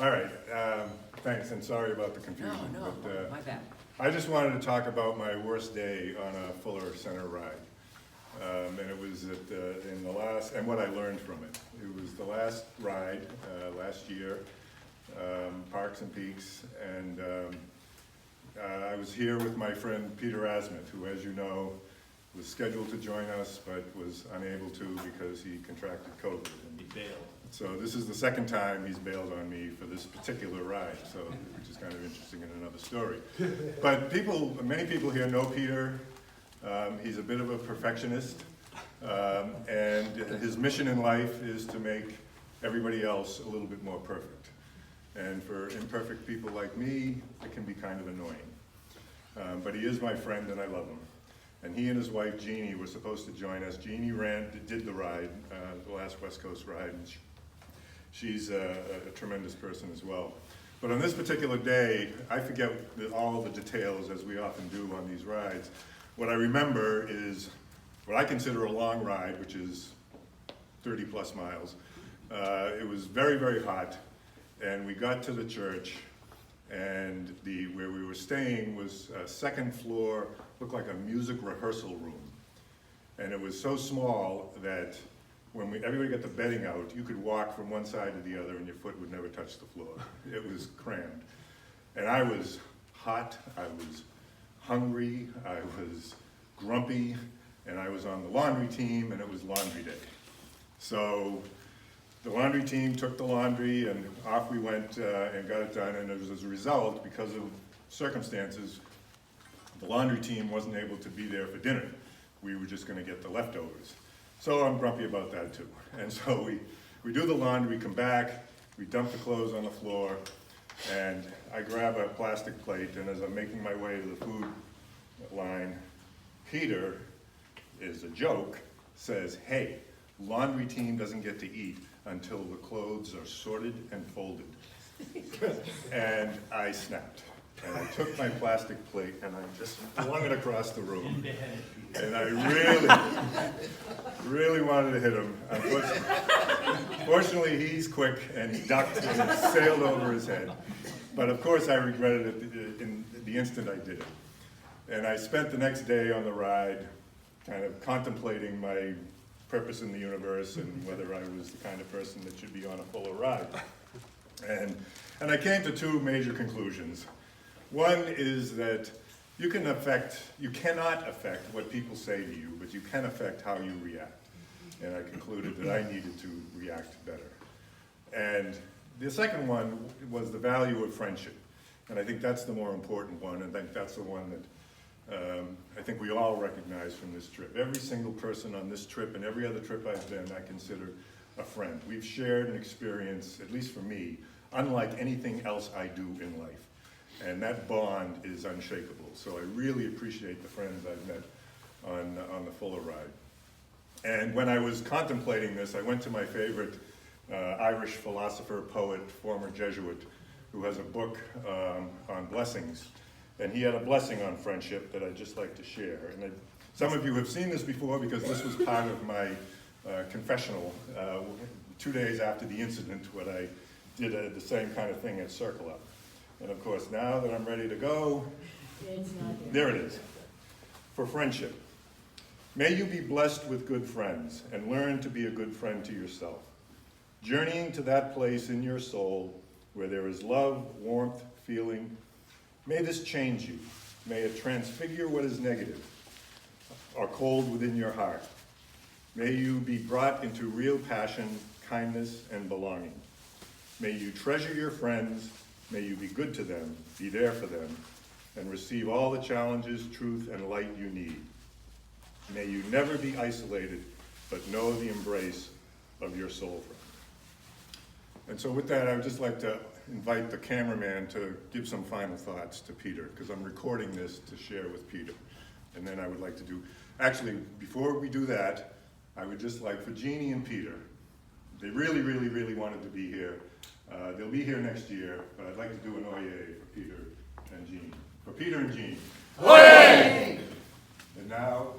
All right, thanks, and sorry about the confusion. No, but, my bad. I just wanted to talk about my worst day on a Fuller Center ride. And it was in the last, and what I learned from it. It was the last ride, last year, Parks and Peaks, and I was here with my friend Peter Asmuth, who, as you know, was scheduled to join us, but was unable to because he contracted COVID. He bailed. So this is the second time he's bailed on me for this particular ride, so, which is kind of interesting in another story. But many people here know Peter. He's a bit of a perfectionist, and his mission in life is to make everybody else a little bit more perfect. And for imperfect people like me, it can be kind of annoying. But he is my friend and I love him. And he and his wife Jeannie were supposed to join us. Jeannie did the ride, the last West Coast ride, and she's a tremendous person as well. But on this particular day, I forget all the details, as we often do on these rides. What I remember is what I consider a long ride, which is 30 plus miles. It was very, very hot, and we got to the church, and where we were staying was a second floor, looked like a music rehearsal room. And it was so small that when everybody got the bedding out, you could walk from one side to the other and your foot would never touch the floor. It was crammed. And I was hot, I was hungry, I was grumpy, and I was on the laundry team, and it was laundry day. So the laundry team took the laundry, and off we went and got it done, and as a result, because of circumstances, the laundry team wasn't able to be there for dinner. We were just gonna get the leftovers. So I'm grumpy about that too. And so we do the laundry, we come back, we dump the clothes on the floor, and I grab a plastic plate, and as I'm making my way to the food line, Peter, is a joke, says, "Hey, laundry team doesn't get to eat until the clothes are sorted and folded." And I snapped. And I took my plastic plate and I just flung it across the room. And I really wanted to hit him. Fortunately, he's quick and he ducked and it sailed over his head. But of course, I regretted it in the instant I did it. And I spent the next day on the ride kind of contemplating my purpose in the universe and whether I was the kind of person that should be on a Fuller ride. And I came to two major conclusions. One is that you cannot affect what people say to you, but you can affect how you react. And I concluded that I needed to react better. And the second one was the value of friendship. And I think that's the more important one, and I think that's the one that I think we all recognize from this trip. Every single person on this trip and every other trip I've been, I consider a friend. We've shared an experience, at least for me, unlike anything else I do in life. And that bond is unshakable. So I really appreciate the friends I've met on the Fuller ride. And when I was contemplating this, I went to my favorite Irish philosopher, poet, former Jesuit, who has a book on blessings. And he had a blessing on friendship that I'd just like to share. And some of you have seen this before because this was part of my confessional 2 days after the incident when I did the same kind of thing at Circle Up. And of course, now that I'm ready to go, there it is. For friendship. May you be blessed with good friends and learn to be a good friend to yourself. Journeying to that place in your soul where there is love, warmth, feeling. May this change you. May it transfigure what is negative or cold within your heart. May you be brought into real passion, kindness, and belonging. May you treasure your friends. May you be good to them, be there for them, and receive all the challenges, truth, and light you need. May you never be isolated, but know the embrace of your soul friend. And so with that, I would just like to invite the cameraman to give some final thoughts to Peter, because I'm recording this to share with Peter. And then I would like to do, actually, before we do that, I would just like for Jeannie and Peter, they really, really, really wanted to be here. They'll be here next year, but I'd like to do an Oyez for Peter and Jeannie. For Peter and Jeannie. Oyez! And now,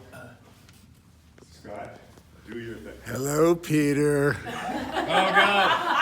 Scott, do your thing. Hello, Peter. Oh, God.